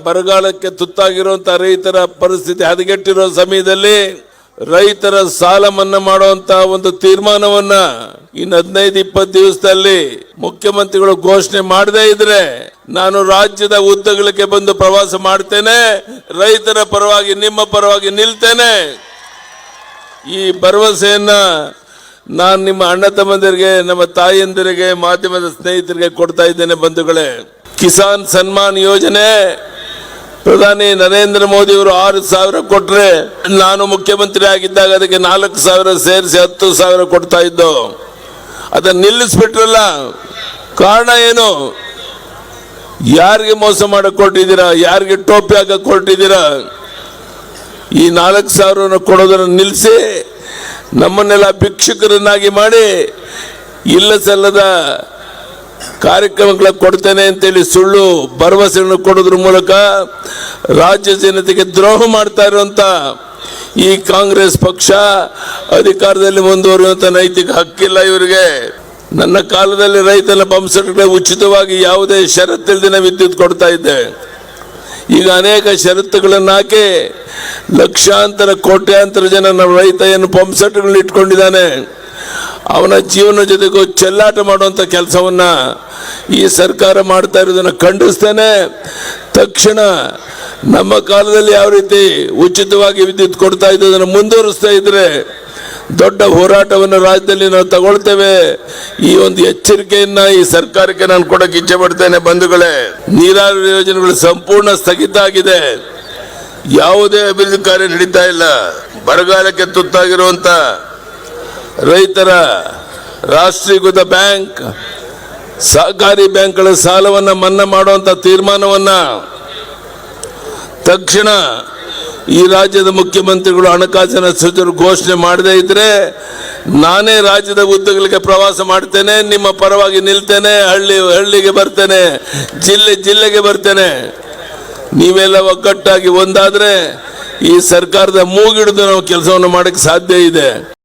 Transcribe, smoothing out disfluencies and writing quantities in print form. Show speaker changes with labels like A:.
A: ಬರಗಾಲಕ್ಕೆ ತುತ್ತಾಗಿರುವಂತ ರೈತರ ಪರಿಸ್ಥಿತಿ ಹದಗೆಟ್ಟಿರೋ ಸಮಯದಲ್ಲಿ ರೈತರ ಸಾಲ ಮನ್ನಾ ಮಾಡುವಂತ ಒಂದು ತೀರ್ಮಾನವನ್ನ ಇನ್ನು 15-20 ದಿವಸದಲ್ಲಿ ಮುಖ್ಯಮಂತ್ರಿಗಳು ಘೋಷಣೆ ಮಾಡದೇ ಇದ್ರೆ ನಾನು ರಾಜ್ಯದ ಉದ್ದಗಲಕ್ಕೆ ಬಂದು ಪ್ರವಾಸ ಮಾಡ್ತೇನೆ. ರೈತರ ಪರವಾಗಿ ನಿಮ್ಮ ಪರವಾಗಿ ನಿಲ್ತೇನೆ. ಈ ಭರವಸೆಯನ್ನ ನಾನು ನಿಮ್ಮ ಅಣ್ಣ ತಮ್ಮಂದಿರಿಗೆ, ನಮ್ಮ ತಾಯಿಯಂದಿರಿಗೆ, ಮಾಧ್ಯಮದ ಸ್ನೇಹಿತರಿಗೆ ಕೊಡ್ತಾ ಇದ್ದೇನೆ. ಬಂಧುಗಳೇ, ಕಿಸಾನ್ ಸನ್ಮಾನ್ ಯೋಜನೆ ಪ್ರಧಾನಿ ನರೇಂದ್ರ ಮೋದಿ ಅವರು 6,000 ಕೊಟ್ರೆ, ನಾನು ಮುಖ್ಯಮಂತ್ರಿ ಆಗಿದ್ದಾಗ ಅದಕ್ಕೆ 4,000 ಸೇರಿಸಿ 10,000 ಕೊಡ್ತಾ ಇದ್ದು. ಅದನ್ನ ನಿಲ್ಲಿಸ್ಬಿಟ್ರಲ್ಲ. ಕಾರಣ ಏನು? ಯಾರಿಗೆ ಮೋಸ ಮಾಡಕ್ ಕೊಟ್ಟಿದ್ದೀರಾ? ಯಾರಿಗೆ ಟೋಪಿ ಹಾಕಕ್ ಕೊಟ್ಟಿದ್ದೀರಾ? ಈ 4,000 ಕೊಡೋದನ್ನು ನಿಲ್ಲಿಸಿ ನಮ್ಮನ್ನೆಲ್ಲ ಭಿಕ್ಷುಕರನ್ನಾಗಿ ಮಾಡಿ ಇಲ್ಲ ಸಲ್ಲದ ಕಾರ್ಯಕ್ರಮಗಳ ಕೊಡ್ತೇನೆ ಅಂತೇಳಿ ಸುಳ್ಳು ಭರವಸೆಗಳನ್ನು ಕೊಡೋದ್ರ ಮೂಲಕ ರಾಜ್ಯ ಜನತೆಗೆ ದ್ರೋಹ ಮಾಡ್ತಾ ಇರುವಂತ ಈ ಕಾಂಗ್ರೆಸ್ ಪಕ್ಷ ಅಧಿಕಾರದಲ್ಲಿ ಮುಂದುವರಿಯುವಂತ ನೈತಿಕ ಹಕ್ಕಿಲ್ಲ ಇವರಿಗೆ. ನನ್ನ ಕಾಲದಲ್ಲಿ ರೈತನ ಪಂಪ್ಸೆಟ್ಗೆ ಉಚಿತವಾಗಿ ಯಾವುದೇ ಷರತ್ತಿಲ್ಲದೆ ವಿದ್ಯುತ್ ಕೊಡ್ತಾ ಇದ್ದೆ. ಈಗ ಅನೇಕ ಷರತ್ತುಗಳನ್ನು ಹಾಕಿ ಲಕ್ಷಾಂತರ ಕೋಟ್ಯಾಂತರ ಜನ ನಮ್ಮ ರೈತ ಏನು ಪಂಪ್ಸೆಟ್ಗಳನ್ನ ಇಟ್ಕೊಂಡಿದ್ದಾನೆ, ಅವನ ಜೀವನ ಜೊತೆಗೂ ಚೆಲ್ಲಾಟ ಮಾಡುವಂತ ಕೆಲಸವನ್ನ ಈ ಸರ್ಕಾರ ಮಾಡ್ತಾ ಇರೋದನ್ನ ಖಂಡಿಸ್ತೇನೆ. ತಕ್ಷಣ ನಮ್ಮ ಕಾಲದಲ್ಲಿ ಯಾವ ರೀತಿ ಉಚಿತವಾಗಿ ವಿದ್ಯುತ್ ಕೊಡ್ತಾ ಇದ್ದದನ್ನು ಮುಂದುವರಿಸ್ತಾ ಇದ್ರೆ ದೊಡ್ಡ ಹೋರಾಟವನ್ನು ರಾಜ್ಯದಲ್ಲಿ ನಾವು ತಗೊಳ್ತೇವೆ. ಈ ಒಂದು ಎಚ್ಚರಿಕೆಯನ್ನ ಈ ಸರ್ಕಾರಕ್ಕೆ ನಾನು ಕೊಡಕ್ಕೆ ಇಚ್ಛೆ ಪಡ್ತೇನೆ. ಬಂಧುಗಳೇ, ನೀರಾವರಿ ಯೋಜನೆಗಳು ಸಂಪೂರ್ಣ ಸ್ಥಗಿತ ಆಗಿದೆ. ಯಾವುದೇ ಅಭಿವೃದ್ಧಿ ಕಾರ್ಯ ನಡೀತಾ ಇಲ್ಲ. ಬರಗಾಲಕ್ಕೆ ತುತ್ತಾಗಿರುವಂತ ರೈತರ ರಾಷ್ಟ್ರೀಕೃತ ಬ್ಯಾಂಕ್, ಸಹಕಾರಿ ಬ್ಯಾಂಕ್ಗಳ ಸಾಲವನ್ನ ಮನ್ನಾ ಮಾಡುವಂತ ತೀರ್ಮಾನವನ್ನ ತಕ್ಷಣ ಈ ರಾಜ್ಯದ ಮುಖ್ಯಮಂತ್ರಿಗಳು, ಹಣಕಾಸಿನ ಸಚಿವರು ಘೋಷಣೆ ಮಾಡದೇ ಇದ್ರೆ ನಾನೇ ರಾಜ್ಯದ ಉದ್ದಗಲಕ್ಕೆ ಪ್ರವಾಸ ಮಾಡ್ತೇನೆ. ನಿಮ್ಮ ಪರವಾಗಿ ನಿಲ್ತೇನೆ. ಹಳ್ಳಿಗೆ ಬರ್ತೇನೆ, ಜಿಲ್ಲೆಗೆ ಬರ್ತೇನೆ. ನೀವೆಲ್ಲ ಒಗ್ಗಟ್ಟಾಗಿ ಒಂದಾದ್ರೆ ಈ ಸರ್ಕಾರದ ಮೂಗಿಡಿದು ನಾವು ಕೆಲಸವನ್ನು ಮಾಡಕ್ಕೆ ಸಾಧ್ಯ ಇದೆ.